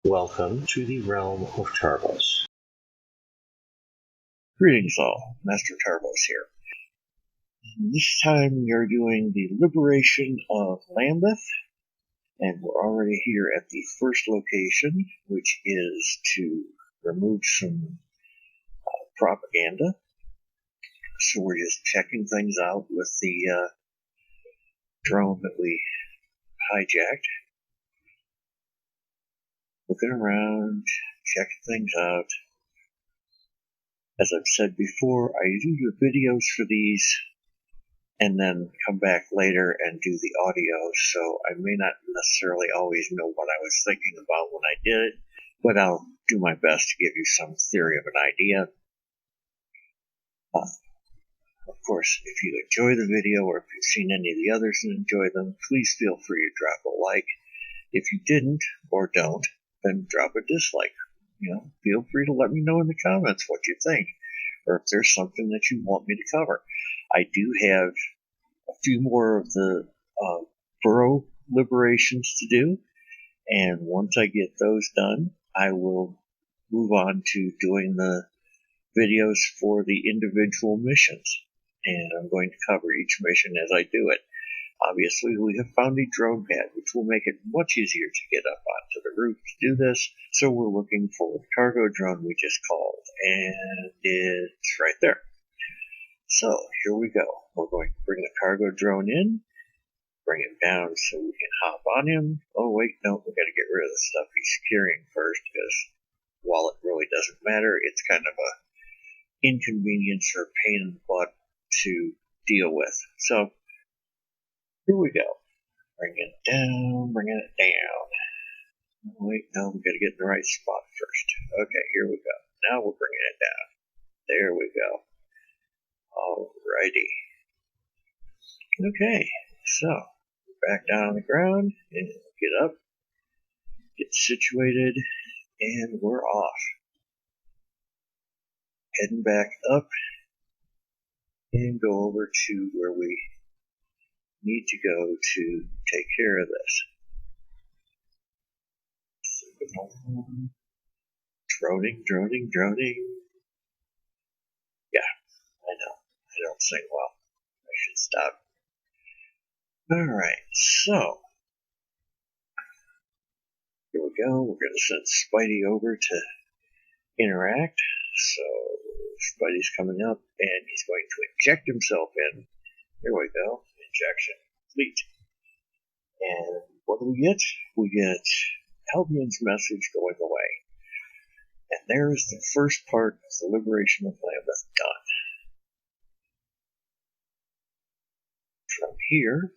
Welcome to the realm of turbos. Greetings all, Master Turbos here. This time we are doing the liberation of Lambeth, and we're already here at the first location, which is to remove some propaganda. So we're just checking things out with the drone that we hijacked. Looking around, checking things out. As I've said before, I do the videos for these and then come back later and do the audio, so I may not necessarily always know what I was thinking about when I did it, but I'll do my best to give you some theory of an idea. Of course, if you enjoy the video or if you've seen any of the others and enjoy them, please feel free to drop a like. If you didn't or don't, then drop a dislike. Feel free to let me know in the comments what you think, or if there's something that you want me to cover. I do have a few more of the borough liberations to do, and once I get those done, I will move on to doing the videos for the individual missions, and I'm going to cover each mission as I do it. Obviously, we have found a drone pad, which will make it much easier to get up onto the roof to do this. So we're looking for the cargo drone we just called, and it's right there. So here we go. We're going to bring the cargo drone in, bring him down so we can hop on him. Oh wait, no, we got to get rid of the stuff he's carrying first, because while it really doesn't matter, it's kind of a inconvenience or pain in the butt to deal with. So here we go. Bringing it down, bringing it down. Wait, no, we got to get in the right spot first. Okay, here we go. Now we're bringing it down. There we go. Alrighty. Okay, so back down on the ground and get up, get situated, and we're off. Heading back up and go over to where we need to go to take care of this. Droning. Yeah, I know. I don't sing well. I should stop. Alright, so here we go. We're going to send Spidey over to interact. So Spidey's coming up and he's going to inject himself in. There we go. Injection complete. And what do we get? We get Albion's message going away. And there is the first part of the liberation of Lambeth done. From here,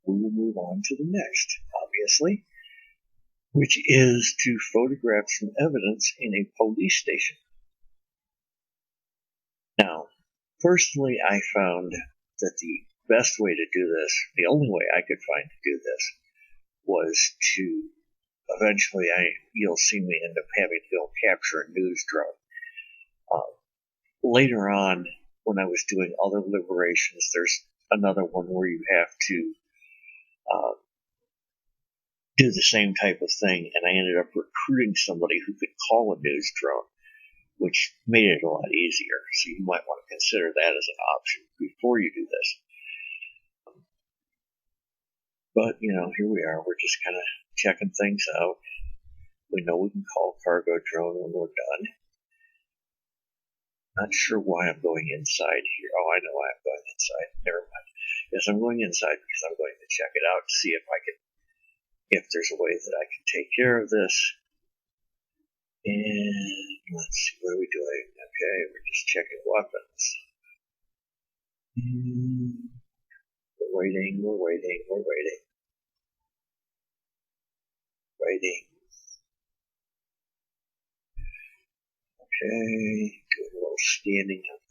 we will move on to the next, obviously, which is to photograph some evidence in a police station. Now, personally, I found that the best way to do this, the only way I could find to do this, was to eventually, you'll see me end up having to go capture a news drone. Later on, when I was doing other liberations, there's another one where you have to do the same type of thing, and I ended up recruiting somebody who could call a news drone, which made it a lot easier. So you might want to consider that as an option before you do this. But, here we are. We're just kind of checking things out. We know we can call cargo drone when we're done. Not sure why I'm going inside here. Oh, I know why I'm going inside. Never mind. Yes, I'm going inside because I'm going to check it out to see if there's a way that I can take care of this. And let's see, what are we doing? Okay, we're just checking weapons. And we're waiting. Okay, doing a little scanning of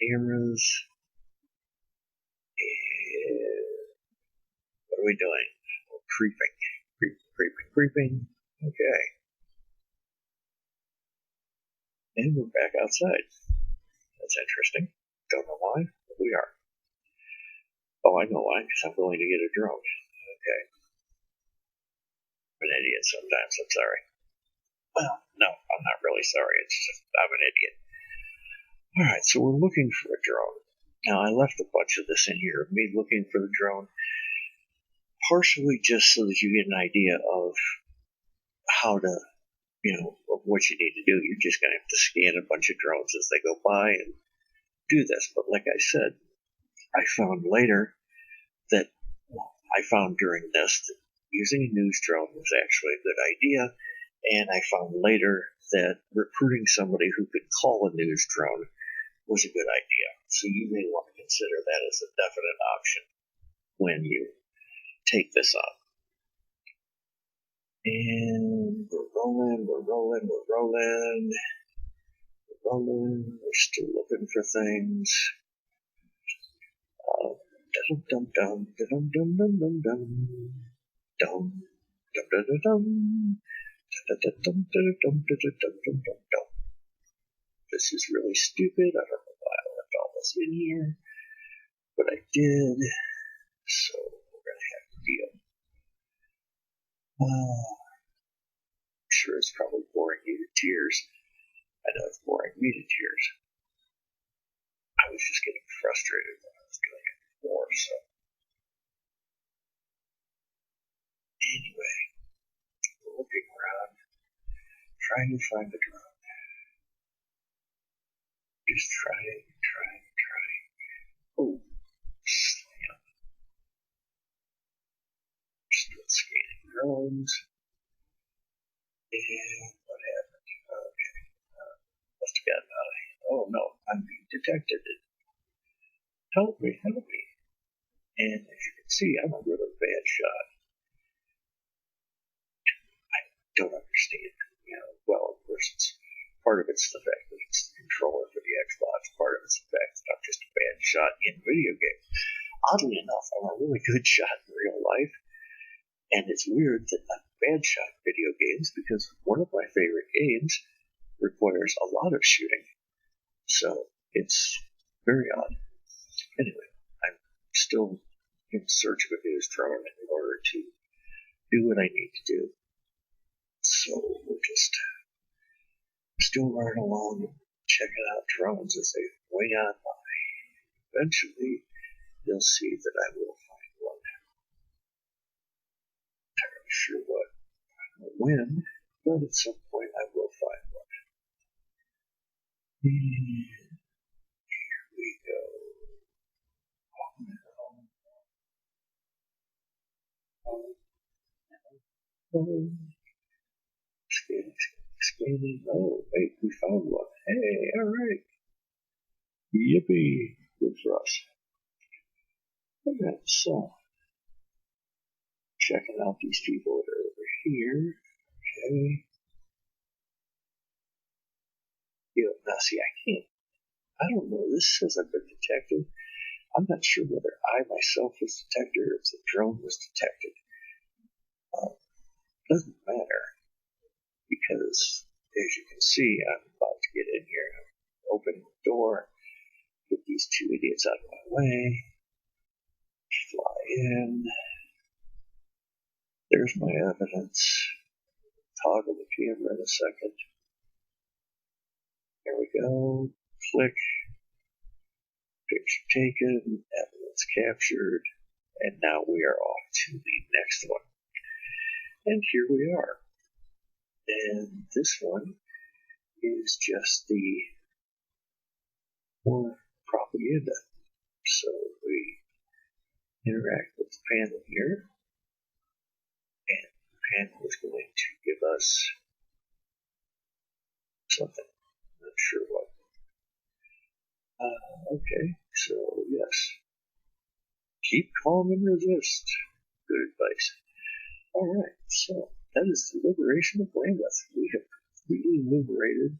cameras. And what are we doing? We're creeping. Okay. And we're back outside. That's interesting. Don't know why, but we are. Oh, I know why, because I'm going to get a drone. Okay. But idiot sometimes. I'm sorry. Well, no, I'm not really sorry. It's just I'm an idiot. All right, so we're looking for a drone. Now, I left a bunch of this in here, me looking for the drone, partially just so that you get an idea of how to, of what you need to do. You're just going to have to scan a bunch of drones as they go by and do this. But like I said, I found later that, during this that using a news drone was actually a good idea. And I found later that recruiting somebody who could call a news drone was a good idea. So you may want to consider that as a definite option when you take this on. And we're rolling. We're still looking for things. This is really stupid. I don't know why I left all this in here, but I did. So we're going to have to deal. I'm sure it's probably boring you to tears. I know it's boring me to tears. I was just getting frustrated when I was doing it before, so. Anyway, we're looking around, trying to find a drone. Just trying. Oh, slam. Still scanning drones. And what happened? Okay. Must have gotten out of hand. Oh no, I'm being detected. Help me. And as you can see, I'm a really bad shot. I don't understand. Well, of course, part of it's the fact that it's the controller for the Xbox. Part of it's the fact that I'm just a bad shot in video games. Oddly enough, I'm a really good shot in real life. And it's weird that I'm a bad shot in video games because one of my favorite games requires a lot of shooting. So it's very odd. Anyway, I'm still in search of a news drone in order to do what I need to do. So we're just still running along and checking out drones as they wing on by. Eventually, you'll see that I will find one. Not really sure what, I don't know when, but at some point I will find one. And here we go. Scanning. Oh, wait, we found one. Hey, alright. Yippee. Good for us. Okay, so. Checking out these people that are over here. Okay. Now see, I don't know. This says I've been detected. I'm not sure whether I myself was detected or if the drone was detected. Doesn't matter. Because, as you can see, I'm about to get in here. Open the door, get these two idiots out of my way, fly in. There's my evidence. Toggle the camera in a second. There we go. Click. Picture taken. Evidence captured. And now we are off to the next one. And here we are. And this one is just the more propaganda. So we interact with the panel here, and the panel is going to give us something. I'm not sure what. Okay, so yes. Keep calm and resist. Good advice. Alright, so that is the liberation of Lambeth. We have completely liberated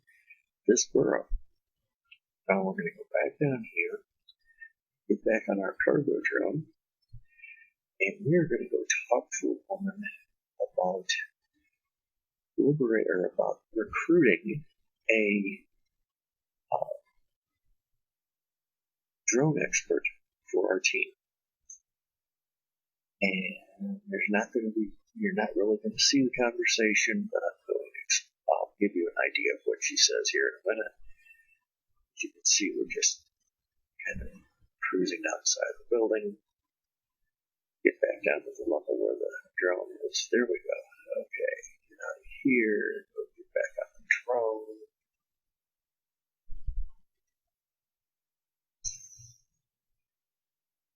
this borough. Now we're going to go back down here, get back on our cargo drone, and we're going to go talk to a woman about about recruiting a drone expert for our team. And there's not going to be You're not really going to see the conversation, but I'll give you an idea of what she says here in a minute. As you can see, we're just kind of cruising outside the building. Get back down to the level where the drone is. There we go. Okay, get out of here. Go get back on the drone.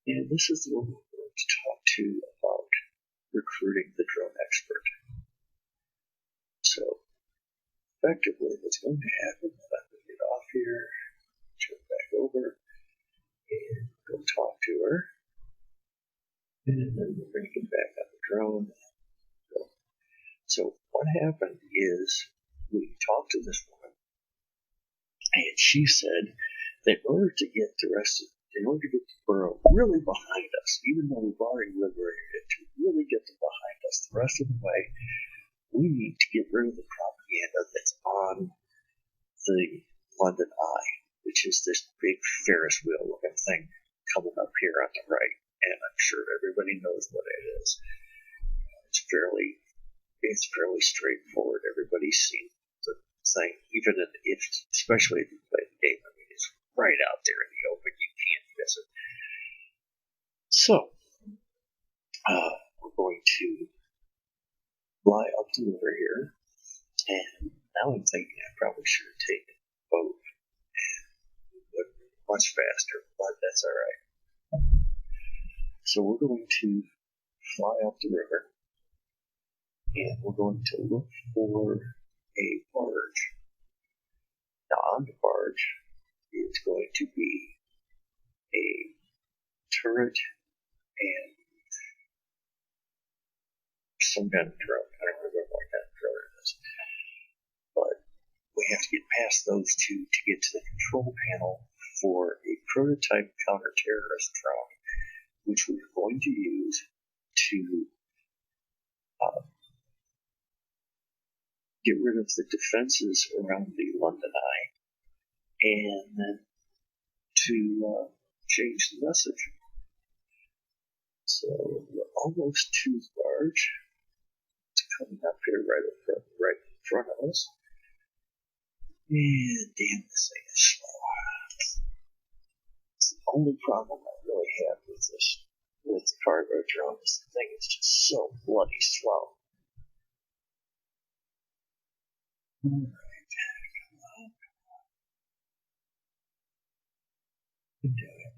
And this is the one we're going to talk to about recruiting the drone expert. So, effectively, what's going to happen is I'm going to get off here, jump back over, and go talk to her. And then we're going to get back on the drone. So what happened is we talked to this woman, and she said that in order to get the borough really behind us, even though we've already liberated it, to really get them behind us the rest of the way, we need to get rid of the propaganda that's on the London Eye, which is this big Ferris wheel looking thing coming up here on the right. And I'm sure everybody knows what it is. It's fairly straightforward. Everybody's seen the thing, especially if you play the game. I mean, it's right out there in the open. You can't miss it. So, we're going to fly up the river here, and now I'm thinking I probably should have taken a boat, and it would be much faster, but that's alright. So we're going to fly up the river, and we're going to look for a barge. Now on the barge is going to be a turret and some kind of drone. I don't remember what kind of drone it is. But we have to get past those two to get to the control panel for a prototype counter-terrorist drone, which we're going to use to get rid of the defenses around the London Eye and then to change the message. So we're almost to the barge. It's coming up here right in front of us. And damn, this thing is slow. It's the only problem I really have with the cargo drone is the thing is just so bloody slow. Alright, come on. You can do it.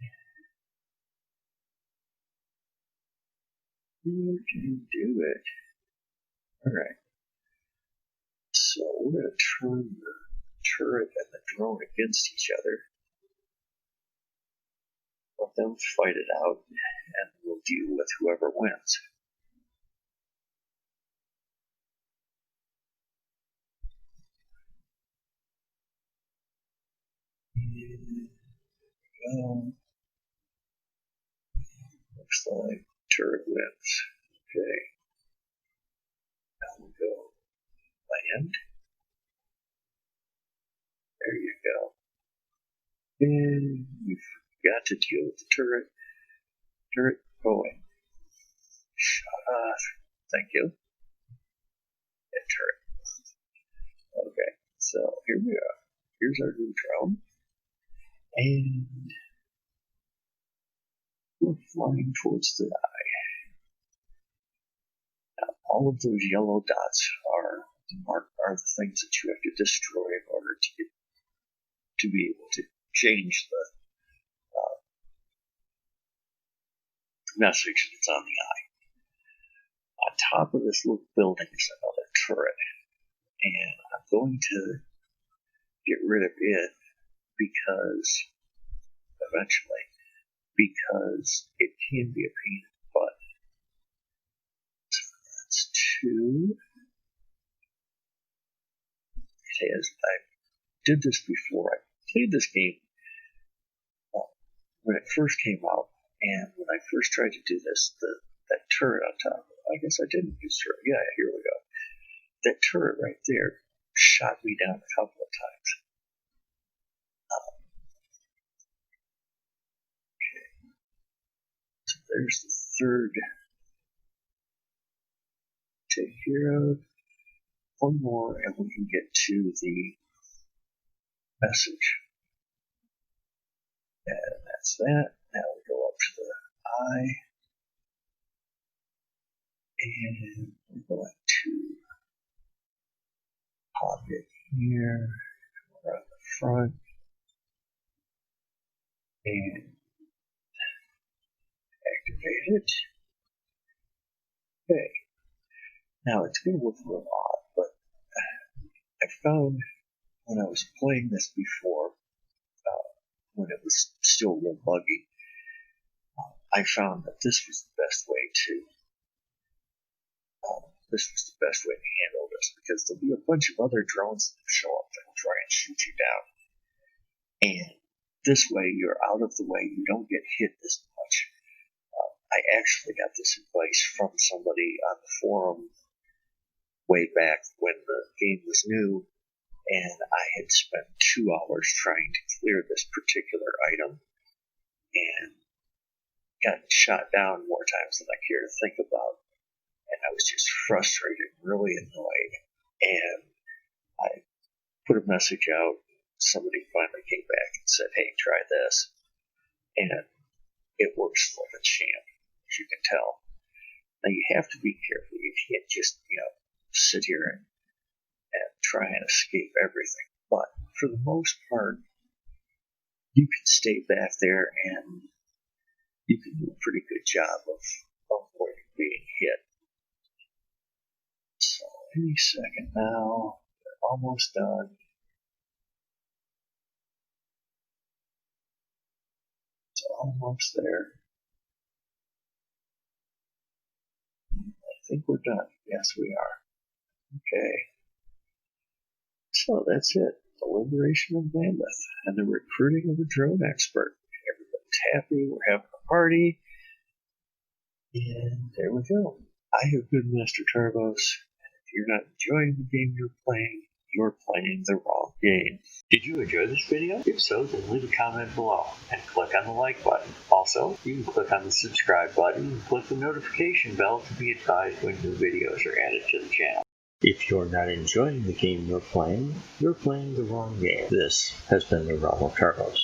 You can do it. Alright. So we're going to turn the turret and the drone against each other. Let them fight it out, and we'll deal with whoever wins. Looks like turret wins. Okay. Now we'll go land. There you go. And we've got to deal with the turret. Turret going. Shut off. Thank you. And turret. Okay, so here we are. Here's our new drone. And we're flying towards the eye. Now, all of those yellow dots are the things that you have to destroy in order to be able to change the message that's on the eye. On top of this little building is another turret, and I'm going to get rid of it eventually, because it can be a pain in the butt. So that's two. I did this before. I played this game when it first came out, and when I first tried to do this, that turret on top, I guess I didn't use turret. Yeah, here we go. That turret right there shot me down a couple of times. Okay. So there's the third take care of. One more and we can get to the message. And that's that. Now we go up to the eye. And we're going to pop it here. We're on the front. And activate it. Okay. Now it's going to look a little odd, but I found when I was playing this before, when it was still real buggy, I found that this was the best way to handle this, because there'll be a bunch of other drones that show up that will try and shoot you down, and this way you're out of the way. You don't get hit as much. I actually got this advice from somebody on the forum way back when the game was new, and I had spent 2 hours trying to clear this particular item and gotten shot down more times than I care to think about. And I was just frustrated, really annoyed. And I put a message out. Somebody finally came back and said, hey, try this. And it works like a champ, as you can tell. Now you have to be careful. You can't just, sit here and try and escape everything. But for the most part, you can stay back there and you can do a pretty good job of avoiding being hit. So any second now, we're almost done. It's almost there. I think we're done. Yes, we are. Okay. So that's it. The liberation of Mammoth and the recruiting of a drone expert. Everybody's happy. We're having a party. And there we go. I have been Master Tarbos. And if you're not enjoying the game you're playing the wrong game. Did you enjoy this video? If so, then leave a comment below and click on the like button. Also, you can click on the subscribe button and click the notification bell to be advised when new videos are added to the channel. If you're not enjoying the game you're playing the wrong game. This has been the Realm of Tarbos.